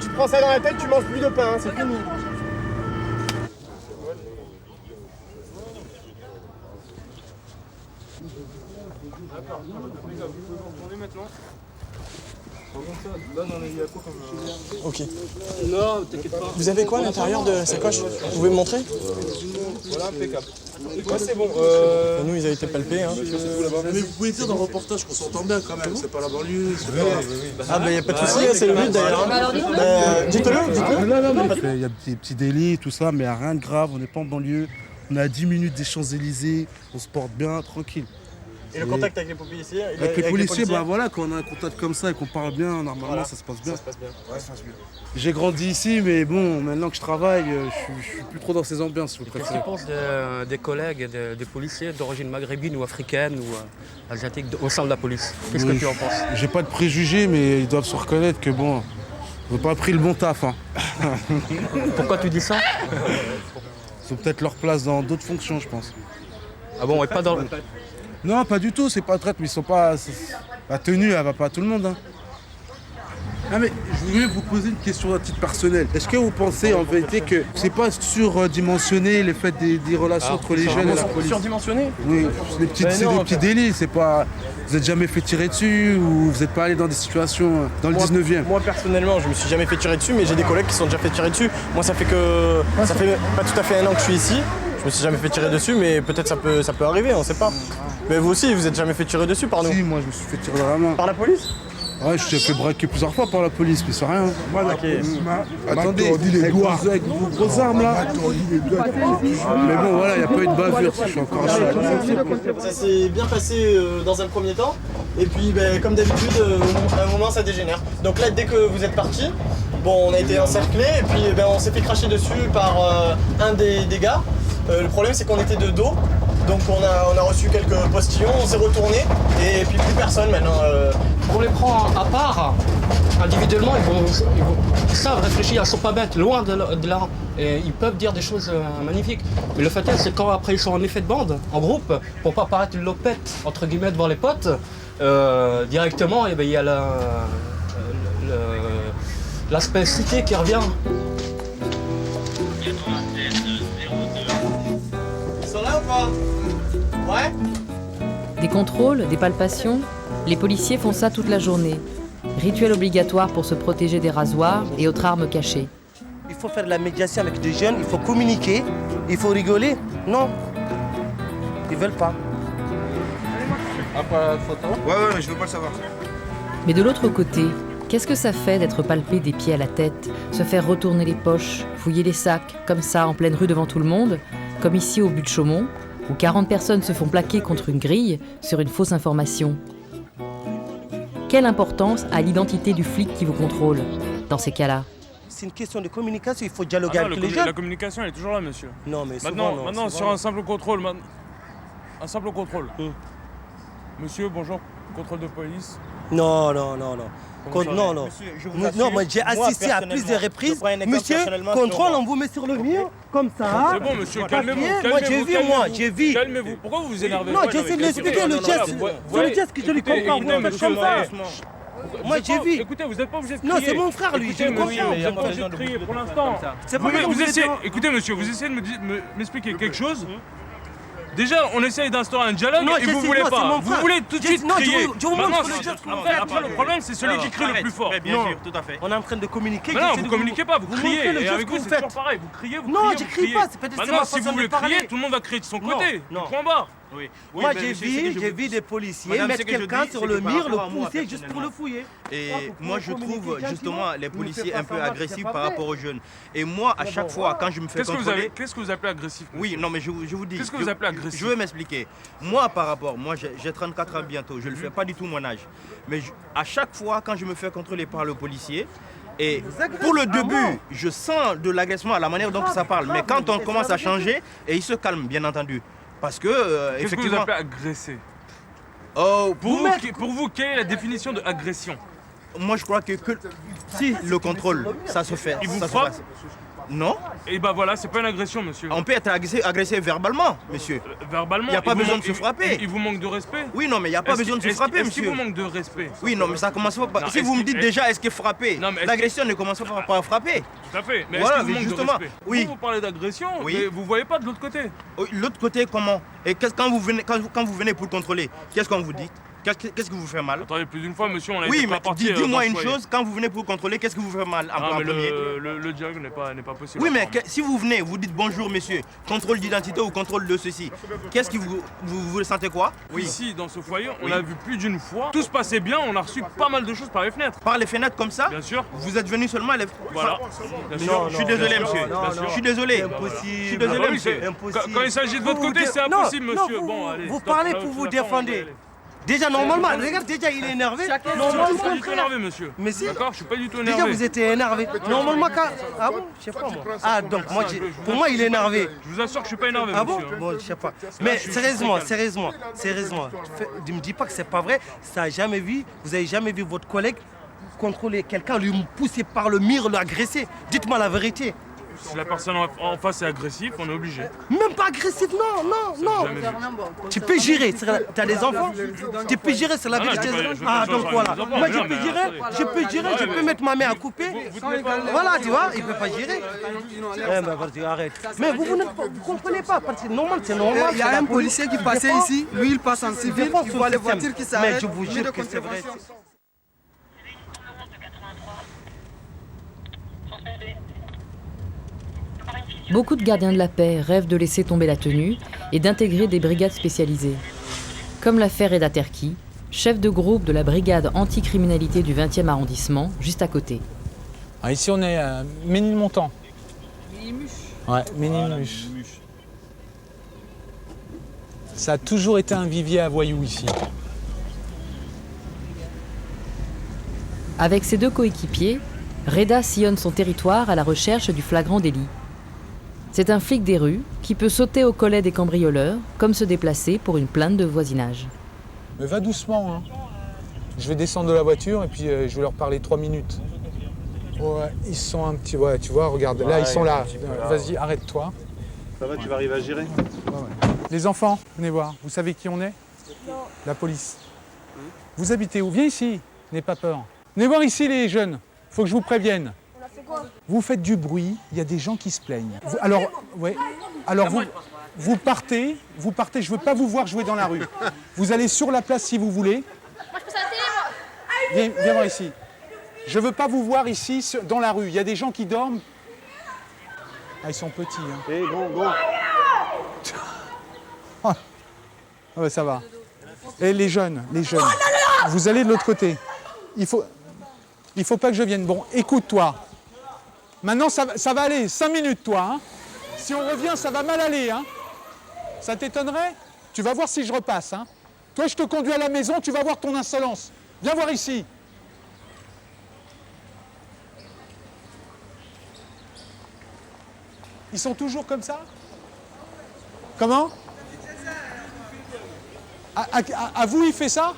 tu te prends ça dans la tête, tu manges plus de pain, hein, c'est fini. Ok. Non, t'inquiète pas. Vous avez quoi à l'intérieur de la sacoche? Vous pouvez me montrer? Voilà, impeccable. Ouais, c'est bon. Nous, ils avaient été palpés. Hein. Mais vous pouvez dire dans le reportage qu'on s'entend bien quand même, c'est pas la banlieue. Ah bah y a pas de souci, c'est le but d'ailleurs. Dites-le, dites-le. Il y a des petits délits, tout ça, mais rien de grave, on n'est pas en banlieue. On est à 10 minutes des Champs-Élysées, on se porte bien, tranquille. Et le contact avec les policiers? Avec les policiers, bah voilà, quand on a un contact comme ça et qu'on parle bien, normalement Voilà. ça se passe bien. Ça se passe bien. Ouais, ça se passe bien. J'ai grandi ici, mais bon, maintenant que je travaille, je suis plus trop dans ces ambiances, si vous Qu'est-ce préférez. que tu penses des collègues, des policiers d'origine maghrébine ou africaine ou asiatique au sein de la police? Qu'est-ce que tu en penses? J'ai pas de préjugés, mais ils doivent se reconnaître que bon, ils n'ont pas pris le bon taf. Hein. Pourquoi tu dis ça? Ils ont peut-être leur place dans d'autres fonctions, je pense. Ah bon, et pas dans le... Non, pas du tout, c'est pas traite, mais ils sont pas... La tenue, elle va pas à tout le monde. Hein. Ah mais je voulais vous poser une question à titre personnel. Est-ce que vous pensez en vérité que c'est pas surdimensionné les faits des relations entre les jeunes et la police? Surdimensionné? Oui, c'est des petits délits, c'est pas... Vous n'êtes jamais fait tirer dessus ou vous n'êtes pas allé dans des situations dans le 19e? Moi personnellement, je me suis jamais fait tirer dessus, mais j'ai des collègues qui sont déjà fait tirer dessus. Moi ça fait pas tout à fait 1 an que je suis ici. Je me suis jamais fait tirer dessus, mais peut-être ça peut arriver, on sait pas. Mais vous aussi, vous êtes jamais fait tirer dessus par nous? Si, moi je me suis fait tirer dans la main. Par la police? Ouais, je t'ai fait braquer plusieurs fois par la police, mais c'est rien. Moi, la police Attendez, avec vos grosses armes là. Mais bon, voilà, il n'y a pas eu de bavure, je suis encore chaud. Ça s'est bien passé dans un premier temps, et puis comme d'habitude, à un moment ça dégénère. Donc là, dès que vous êtes parti, bon, on a été encerclés, et puis on s'est fait cracher dessus par un des gars. Le problème, c'est qu'on était de dos. Donc on a reçu quelques postillons, on s'est retourné et puis plus personne maintenant. On les prend à part, individuellement, ils savent réfléchir, ils sont pas bêtes, loin de là. Et ils peuvent dire des choses magnifiques. Mais le fait est, c'est quand après ils sont en effet de bande, en groupe, pour pas paraître une lopette, entre guillemets, devant les potes, directement, il y a l'aspect cité qui revient. Ils sont là ou pas? Ouais. Des contrôles, des palpations, les policiers font ça toute la journée. Rituel obligatoire pour se protéger des rasoirs et autres armes cachées. Il faut faire de la médiation avec des jeunes, il faut communiquer, il faut rigoler. Non, ils veulent pas. Après la photo? Ouais, mais je veux pas le savoir. Mais de l'autre côté, qu'est-ce que ça fait d'être palpé des pieds à la tête, se faire retourner les poches, fouiller les sacs, comme ça, en pleine rue devant tout le monde, comme ici au but de Chaumont, où 40 personnes se font plaquer contre une grille sur une fausse information. Quelle importance a l'identité du flic qui vous contrôle dans ces cas-là? C'est une question de communication, il faut dialoguer avec les jeunes. La communication, elle est toujours là, monsieur. Non, mais maintenant sur un simple contrôle, Monsieur, bonjour, contrôle de police. Non. Non. Monsieur, je vous Non, assure, moi j'ai assisté à plusieurs reprises. Monsieur, contrôle, on vous met sur le mur, comme ça. C'est bon, monsieur, calmez-vous. Moi, j'ai vu. Calmez-vous. Pourquoi vous vous énervez? Non, j'essaie de l'expliquer, le geste. C'est le geste que je lui comprends. Vous faites comme ça. Moi, j'ai vu. Écoutez, vous n'êtes pas obligé de crier. Non, c'est mon frère, lui, je le comprends. Vous n'êtes pas obligé de crier pour l'instant. Écoutez, monsieur, vous essayez de m'expliquer quelque chose. Déjà, on essaye d'instaurer un dialogue et vous voulez pas. Vous voulez tout de suite crier. Après, le problème, c'est celui qui crie le plus fort. Bien sûr, tout à fait. On est en train de communiquer. Non, vous communiquez pas, vous criez. Et avec vous, c'est toujours pareil. Vous criez, vous criez. Non, je crie pas, c'est peut-être Maintenant, si vous voulez crier, tout le monde va crier de son côté. Point barre. Moi, j'ai vu des policiers mettre quelqu'un sur le mur, le pousser juste pour le fouiller. Et moi, je trouve justement les policiers un peu agressifs par rapport aux jeunes. Et moi, à chaque fois, quand je me fais contrôler... Qu'est-ce que vous appelez agressif? Oui, non, mais je vous dis... Qu'est-ce que vous appelez agressif? Je vais m'expliquer. Moi, j'ai 34 ans bientôt, je ne le fais pas du tout mon âge. Mais à chaque fois, quand je me fais contrôler par le policier, et pour le début, je sens de l'agacement à la manière dont ça parle. Mais quand on commence à changer, et il se calme, bien entendu. Parce que, qu'est-ce que vous appelez agresser? Pour vous, quelle est la définition de agression? Moi, je crois que si le contrôle, ça se fait. Il vous ça se frappe? passe. Non. Et bah voilà, c'est pas une agression, monsieur. On peut être agressé verbalement, monsieur. Verbalement. Il n'y a pas besoin de se frapper. Il vous manque de respect? Oui, non, mais il n'y a pas besoin de se frapper, monsieur. Est-ce qu'il vous manque de respect? Oui, non, mais ça commence pas. Si vous me dites déjà, est-ce que frapper? L'agression ne commence pas par frapper. Tout à fait. Mais voilà, est-ce qu'il vous manque justement. de respect? Oui. Vous parlez d'agression, oui. Mais vous voyez pas de l'autre côté. L'autre côté, comment? Et quand vous venez pour contrôler, qu'est-ce qu'on vous dit? Qu'est-ce qui vous fait mal? Attendez, plus d'une fois, monsieur, on a oui, été mais dis-moi une chose, quand vous venez pour contrôler, qu'est-ce qui vous fait mal en premier? Le dialogue n'est pas possible. Oui, mais si vous venez, vous dites bonjour, monsieur, contrôle d'identité ou contrôle de ceci, qu'est-ce qui vous sentez quoi? Oui. Ici, dans ce foyer, on a vu plus d'une fois, tout se passait bien, on a reçu pas mal de choses par les fenêtres. Par les fenêtres comme ça? Bien sûr. Vous êtes venu seulement Voilà. Je suis désolé, monsieur. Je suis désolé. Impossible. Je suis désolé, monsieur. Quand il s'agit de votre côté, c'est impossible, monsieur. Bon, allez. Vous parlez pour vous défendre. Déjà, normalement, regarde, déjà, il est énervé. Normalement, je suis pas du tout énervé, monsieur. Mais si. D'accord, je suis pas du tout énervé. Déjà, vous étiez énervé. Normalement, quand. Ah bon? Je sais pas, moi. Ah, donc, pour moi, il est énervé. Je vous assure que je suis pas énervé, monsieur. Ah bon? Bon, je sais pas. Mais sérieusement. Ne me dis pas que c'est pas vrai. Ça a jamais vu. Vous avez jamais vu votre collègue contrôler quelqu'un, lui pousser par le mur, l'agresser. Dites-moi la vérité. Si la personne en face est agressive, on est obligé. Même pas agressif, non. Tu peux gérer, tu as des enfants, tu peux gérer, c'est la vérité. Ah, donc voilà. Moi, je peux gérer, je peux mettre ma main à couper. Voilà, tu vois, il ne peut pas gérer. Arrête. Mais vous ne comprenez pas, parce que c'est normal. Il y a un policier qui passait ici, lui, il passe en civil, il voit les voitures qui s'arrêtent. Mais je vous jure que c'est vrai. Beaucoup de gardiens de la paix rêvent de laisser tomber la tenue et d'intégrer des brigades spécialisées. Comme l'a fait Reda Terki, chef de groupe de la brigade anticriminalité du 20e arrondissement, juste à côté. Ah, ici, on est à Ménilmontant. Ménilmuche. Ouais, Ménilmuche. Ça a toujours été un vivier à voyous ici. Avec ses deux coéquipiers, Reda sillonne son territoire à la recherche du flagrant délit. C'est un flic des rues qui peut sauter au collet des cambrioleurs, comme se déplacer pour une plainte de voisinage. Mais va doucement, hein. Je vais descendre de la voiture et puis je vais leur parler 3 minutes. Ouais, ils sont un petit... Ouais, tu vois, regarde, là, ils sont là. Vas-y, arrête-toi. Ça va, tu vas arriver à gérer? Ouais. Les enfants, venez voir. Vous savez qui on est? Non. La police. Vous habitez où? Viens ici, n'aie pas peur. Venez voir ici les jeunes, faut que je vous prévienne. Vous faites du bruit, il y a des gens qui se plaignent. Vous partez, je ne veux pas vous voir jouer dans la rue. Vous allez sur la place si vous voulez. Moi, je passe à la télé, moi. Viens voir ici. Je ne veux pas vous voir ici dans la rue. Il y a des gens qui dorment. Ah, ils sont petits. Hein. Hey, go. Ah ouais, ça va. Et les jeunes. Vous allez de l'autre côté. Il faut pas que je vienne. Bon, écoute-toi. Maintenant, ça va aller. 5 minutes, toi. Hein. Si on revient, ça va mal aller. Hein. Ça t'étonnerait? Tu vas voir si je repasse. Hein. Toi, je te conduis à la maison, tu vas voir ton insolence. Viens voir ici. Ils sont toujours comme ça? Comment? À vous, il fait ça?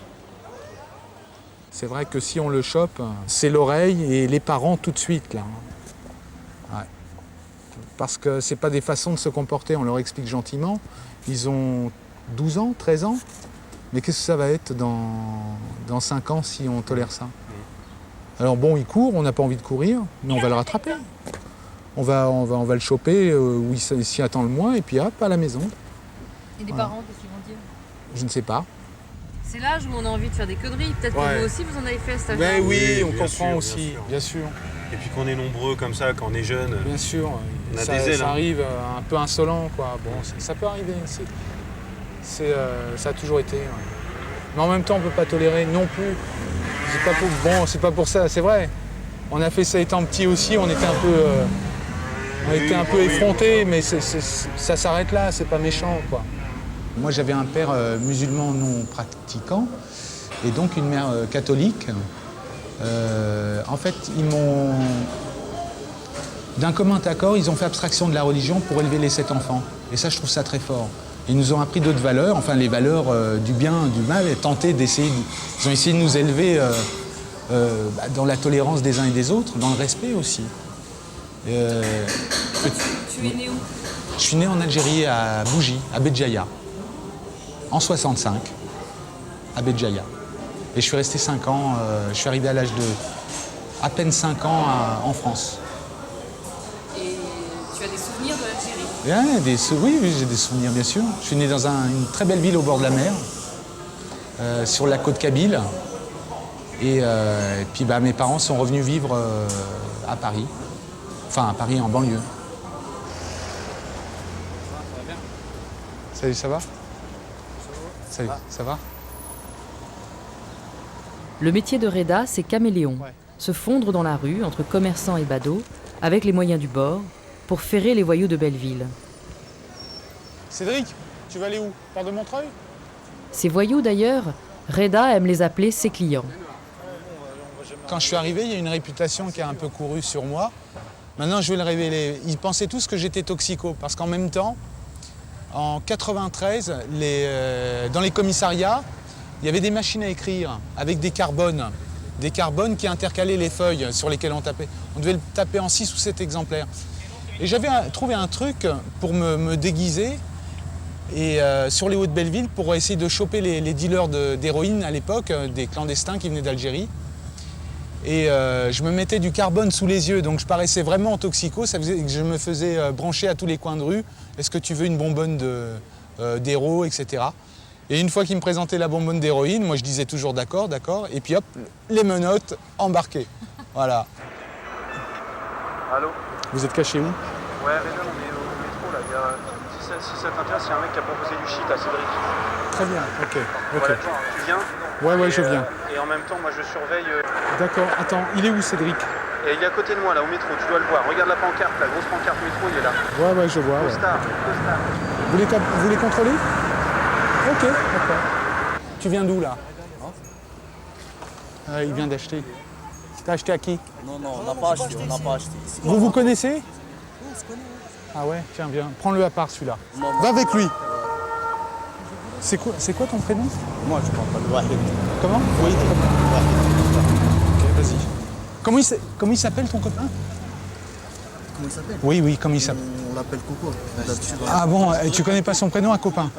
C'est vrai que si on le chope, c'est l'oreille et les parents tout de suite, là. Ouais. Parce que c'est pas des façons de se comporter, on leur explique gentiment. Ils ont 12 ans, 13 ans. Mais qu'est-ce que ça va être dans 5 ans si on tolère ça? Alors bon, il court, on n'a pas envie de courir, mais on va le rattraper. On va le choper où il s'y attend le moins, et puis hop, à la maison. Et les parents, qu'est-ce qu'ils vont dire? Je ne sais pas. C'est l'âge où on a envie de faire des conneries. Peut-être que vous aussi, vous en avez fait à cet âge-là. Mais oui, on bien comprend sûr, aussi, bien sûr. Et puis qu'on est nombreux comme ça, quand on est jeune. Bien sûr, on a ça, des ailes. Ça arrive un peu insolent, quoi. Bon, ça peut arriver. Ça a toujours été. Ouais. Mais en même temps, on ne peut pas tolérer non plus. C'est pas pour ça, c'est vrai. On a fait ça étant petit aussi, on était un peu effrontés, mais ça s'arrête là, c'est pas méchant, quoi. Moi, j'avais un père musulman non pratiquant et donc une mère catholique. En fait, d'un commun accord, ils ont fait abstraction de la religion pour élever les 7 enfants. Et ça, je trouve ça très fort. Ils nous ont appris d'autres valeurs, enfin les valeurs du bien, du mal, et ils ont essayé de nous élever dans la tolérance des uns et des autres, dans le respect aussi. Tu es né où? Je suis né en Algérie, à Bougie, à Béjaïa, en 65, à Béjaïa. Et je suis resté 5 ans, je suis arrivé à l'âge de à peine 5 ans en France. Et tu as des souvenirs de l'Algérie? Oui, j'ai des souvenirs, bien sûr. Je suis né dans une très belle ville au bord de la mer, sur la côte kabyle. Et puis mes parents sont revenus vivre à Paris, enfin à Paris en banlieue. Salut, ça va? Salut, ça va? Le métier de Reda, c'est caméléon. Se fondre dans la rue, entre commerçants et badauds, avec les moyens du bord, pour ferrer les voyous de Belleville. Cédric, tu vas aller où? Porte de Montreuil? Ces voyous, d'ailleurs, Reda aime les appeler ses clients. Quand je suis arrivé, il y a une réputation qui a un peu couru sur moi. Maintenant, je vais le révéler. Ils pensaient tous que j'étais toxico, parce qu'en même temps, en 93, dans les commissariats, il y avait des machines à écrire avec des carbones qui intercalaient les feuilles sur lesquelles on tapait. On devait le taper en 6 ou 7 exemplaires. Et j'avais trouvé un truc pour me déguiser et, sur les hauts de Belleville pour essayer de choper les dealers d'héroïne à l'époque, des clandestins qui venaient d'Algérie. Et je me mettais du carbone sous les yeux, donc je paraissais vraiment toxico. Ça faisait que je me faisais brancher à tous les coins de rue. Est-ce que tu veux une bonbonne d'héros, etc. Et une fois qu'ils me présentaient la bonbonne d'héroïne, moi je disais toujours d'accord, d'accord. Et puis hop, les menottes embarquées. Voilà. Allô? Vous êtes caché où? Ouais, Reda, on est au métro là. Si ça t'intéresse, il y a un mec qui a proposé du shit à Cédric. Très bien, ok. Voilà, tu viens? Ouais, je viens. Et en même temps, moi je surveille. D'accord, attends, il est où Cédric? Et il est à côté de moi là, au métro, tu dois le voir. Regarde la pancarte, la grosse pancarte métro, il est là. Ouais, je vois. Costard. Vous les contrôlez? Ok, d'accord. Tu viens d'où là? Il vient d'acheter. T'as acheté à qui? Non, on n'a pas acheté, Vous vous connaissez? On se connaît. Ah ouais, tiens, viens, prends-le à part celui-là. Va avec lui. C'est quoi ton prénom? Moi, je parle pas de Wahid. Comment? Oui. Ok, vas-y. Comment il s'appelle ton copain? Comment il s'appelle? Oui, comment il s'appelle? On l'appelle Coco. Ah bon, tu connais pas son prénom, un copain?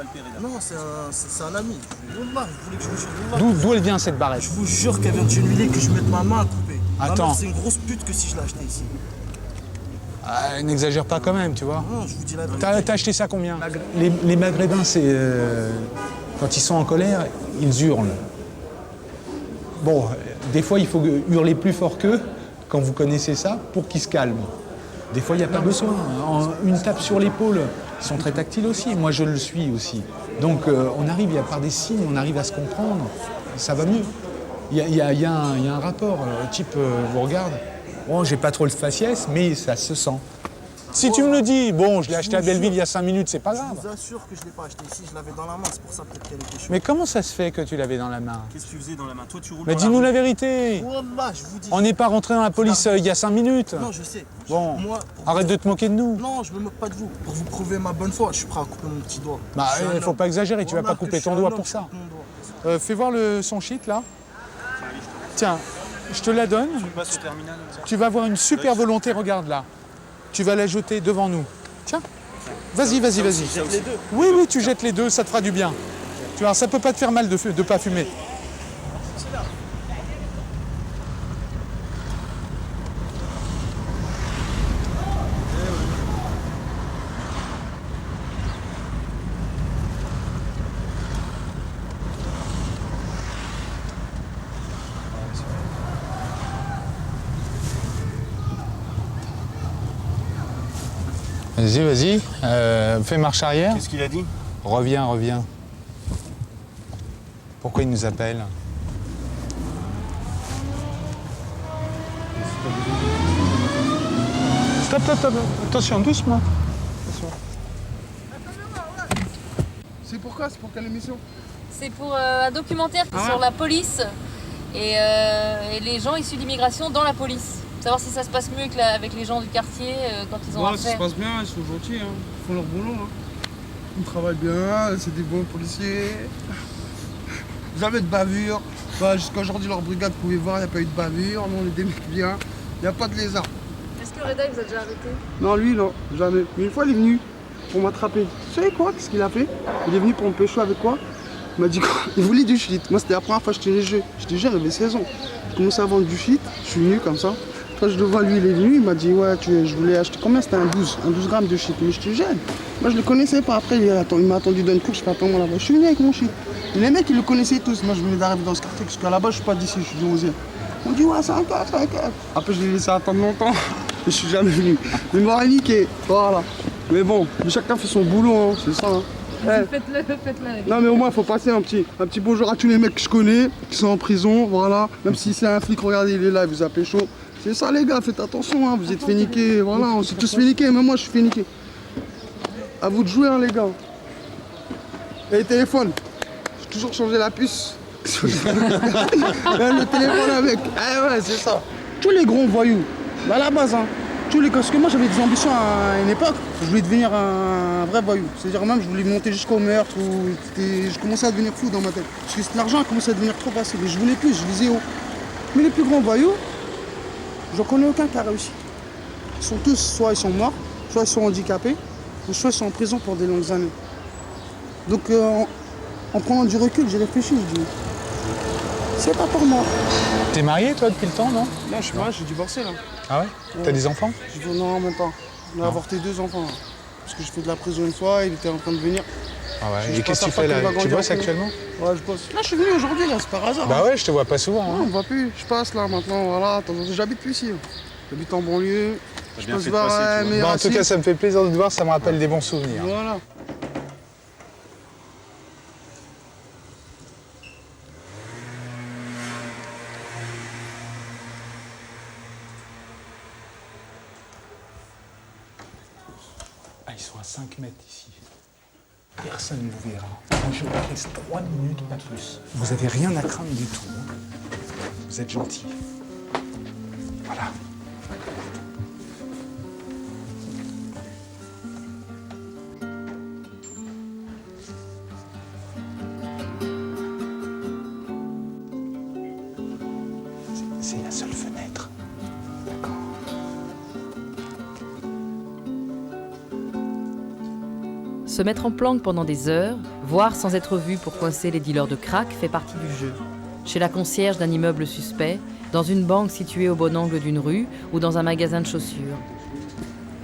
Non, c'est un ami. Wallah, je voulais que je vous jure. D'où elle vient cette barrette? Je vous jure qu'elle vient de chez lui, que je mette ma main à couper. Attends. C'est une grosse pute que si je l'ai acheté ici. N'exagère pas quand même, tu vois. Non, je vous dis la vérité. T'as acheté ça combien? Les Maghrébins, c'est quand ils sont en colère, ils hurlent. Bon, des fois, il faut hurler plus fort qu'eux, quand vous connaissez ça, pour qu'ils se calment. Des fois, il n'y a pas besoin. Une tape sur l'épaule, ils sont très tactiles aussi. Moi, je le suis aussi. Donc, on arrive, par des signes, on arrive à se comprendre. Ça va mieux. Il y a un rapport. Le type vous regarde. Bon, j'ai pas trop le faciès, mais ça se sent. Si tu me le dis, bon, je l'ai acheté à Belleville il y a 5 minutes, c'est pas grave. Je vous assure que je ne l'ai pas acheté ici, je l'avais dans la main, c'est pour ça peut-être qu'elle était chaude. Mais comment ça se fait que tu l'avais dans la main? Qu'est-ce que tu faisais dans la main? Toi, tu roules. Mais dis-nous la vérité. Wallah, je vous dis. On n'est pas rentré dans la police il y a 5 minutes. Non, je sais. Bon, moi, arrête de te moquer de nous. Non, je me moque pas de vous. Pour vous prouver ma bonne foi, je suis prêt à couper mon petit doigt. Bah, il faut pas exagérer, tu vas pas couper ton doigt pour ça. Fais voir son shit là. Tiens, je te la donne. Tu vas avoir une super volonté, regarde là. Tu vas la jeter devant nous. Tiens, vas-y. Oui, tu jettes les deux, ça te fera du bien. Tu vois, ça peut pas te faire mal de pas fumer. Vas-y, fais marche arrière. Qu'est-ce qu'il a dit? Reviens. Pourquoi il nous appelle? Stop. Attention, doucement. C'est pourquoi? C'est pour quelle émission? C'est pour un documentaire sur la police et les gens issus d'immigration dans la police. Savoir si ça se passe mieux avec les gens du quartier quand ils ont affaire. Ça se passe bien, ils sont gentils, ils font leur boulot. Ils travaillent bien, c'est des bons policiers. Jamais de bavure. Bah, jusqu'à aujourd'hui, leur brigade, vous pouvez voir, il n'y a pas eu de bavure, nous on est des mecs bien, il n'y a pas de lézard. Est-ce que Reda il vous a déjà arrêté? Non, lui, non, jamais. Mais une fois, il est venu pour m'attraper. Vous savez quoi? Qu'est-ce qu'il a fait? Il est venu pour me pécho avec quoi? Il m'a dit quoi? Il voulait du shit. Moi, c'était la première fois que je tenais le jeu. Je te jure, il avait 16 ans. J'ai commencé à vendre du shit, je suis venu comme ça. Quand je le vois, lui, il est venu, il m'a dit, ouais, je voulais acheter combien? C'était un 12 grammes de shit. Mais je te gêne. Moi, je le connaissais pas. Après, il m'a attendu dans une coupe, je fais attends-moi là-bas. Je suis venu avec mon shit. Et les mecs, ils le connaissaient tous. Moi, je venais d'arriver dans ce quartier, parce qu'à la base, je suis pas d'ici, je suis du 11e. On dit, ouais, c'est un cas, c'est un cas. Après, je l'ai laissé attendre longtemps. Je suis jamais venu. Mais il m'aurait niqué. Voilà. Mais bon, chacun fait son boulot, hein, c'est ça. Hein. Faites-le. Non mais au moins il faut passer un petit bonjour à tous les mecs que je connais, qui sont en prison, voilà. Même si c'est un flic, regardez, il est là, il vous a pécho. C'est ça les gars, faites attention, hein, vous êtes fait niquer, voilà, on s'est tous fait niquer, même moi je suis fait niquer. À vous de jouer hein, les gars. Et les téléphones, j'ai toujours changé la puce. Même le téléphone avec. Ah ouais, c'est ça. Tous les gros voyous, à la base, hein. Parce que moi j'avais des ambitions à une époque, je voulais devenir un vrai voyou. C'est-à-dire même je voulais monter jusqu'au meurtre, je commençais à devenir fou dans ma tête. Parce que l'argent a commencé à devenir trop facile, et je voulais plus, je visais haut. Mais les plus grands voyous, j'en connais aucun qui a réussi. Ils sont tous, soit ils sont morts, soit ils sont handicapés, ou soit ils sont en prison pour des longues années. Donc en prenant du recul, j'ai réfléchi, je dis, c'est pas pour moi. T'es marié toi depuis le temps, non? Non, je suis marié, je suis divorcé là. Ah ouais? T'as des enfants? Non, même pas. On a avorté 2 enfants. Là. Parce que j'ai fait de la prison une fois, il était en train de venir. Ah ouais, et qu'est-ce que tu fais là? Tu bosses actuellement? Ouais, je bosse. Là, je suis venu aujourd'hui, là, c'est par hasard. Bah ouais, je te vois pas souvent. Non, Hein. on me voit plus. Je passe là maintenant, voilà. J'habite plus ici. J'habite en banlieue. Je passe voir mes En tout cas, ça me fait plaisir de te voir, ça me rappelle des bons souvenirs. Voilà. Ah, ils sont à 5 mètres ici. Personne ne vous verra. Moi, je vous reste 3 minutes, pas plus. Vous avez rien à craindre du tout. Hein. Vous êtes gentil. Voilà. C'est la seule fenêtre. D'accord. Se mettre en planque pendant des heures, voire sans être vu pour coincer les dealers de crack fait partie du jeu. Chez la concierge d'un immeuble suspect, dans une banque située au bon angle d'une rue ou dans un magasin de chaussures.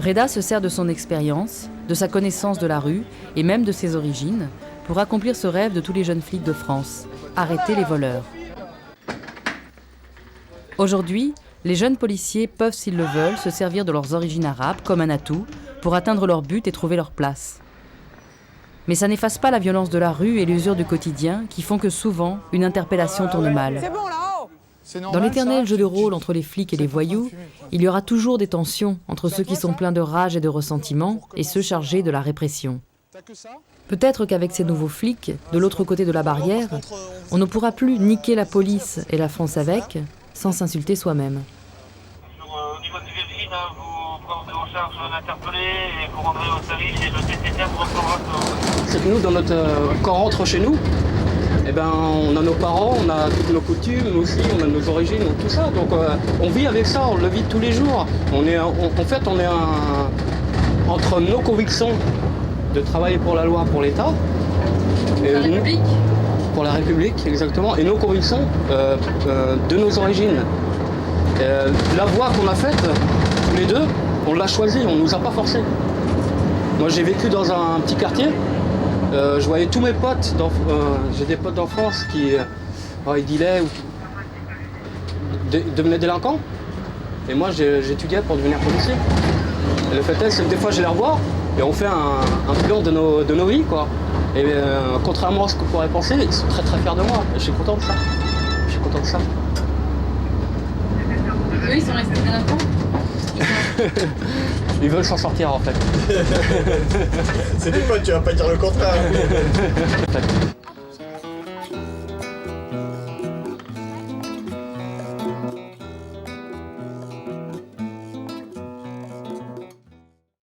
Reda se sert de son expérience, de sa connaissance de la rue et même de ses origines pour accomplir ce rêve de tous les jeunes flics de France, arrêter les voleurs. Aujourd'hui, les jeunes policiers peuvent, s'ils le veulent, se servir de leurs origines arabes comme un atout pour atteindre leur but et trouver leur place. Mais ça n'efface pas la violence de la rue et l'usure du quotidien qui font que souvent, une interpellation tourne mal. C'est bon là-haut. Dans l'éternel jeu de rôle entre les flics et les voyous, il y aura toujours des tensions entre ceux qui sont pleins de rage et de ressentiment et ceux chargés de la répression. Peut-être qu'avec ces nouveaux flics, de l'autre côté de la barrière, on ne pourra plus niquer la police et la France avec, sans s'insulter soi-même. Au niveau du Virgin, vous prendrez en charge l'interpellé et vous rendrez au service et le TTR vous reprendra. C'est que nous, quand on rentre chez nous, eh ben, on a nos parents, on a toutes nos coutumes, nous aussi, on a nos origines, tout ça. Donc on vit avec ça, on le vit tous les jours. On est entre nos convictions de travailler pour la loi, pour l'État. Pour la République. Pour la République, exactement. Et nos convictions de nos origines. La voie qu'on a faite, tous les deux, on l'a choisie, on ne nous a pas forcés. Moi j'ai vécu dans un petit quartier, je voyais tous mes potes, j'ai des potes d'enfance qui ils dealaient ou devenaient délinquants. Et moi j'étudiais pour devenir policier. Et le fait est, c'est que des fois je les revois et on fait un bilan de nos vies, quoi. Et contrairement à ce qu'on pourrait penser, ils sont très très fiers de moi. Et je suis content de ça. Je suis content de ça. Eux, ils sont restés délinquants. Ils veulent s'en sortir en fait. C'est des potes, tu vas pas dire le contraire.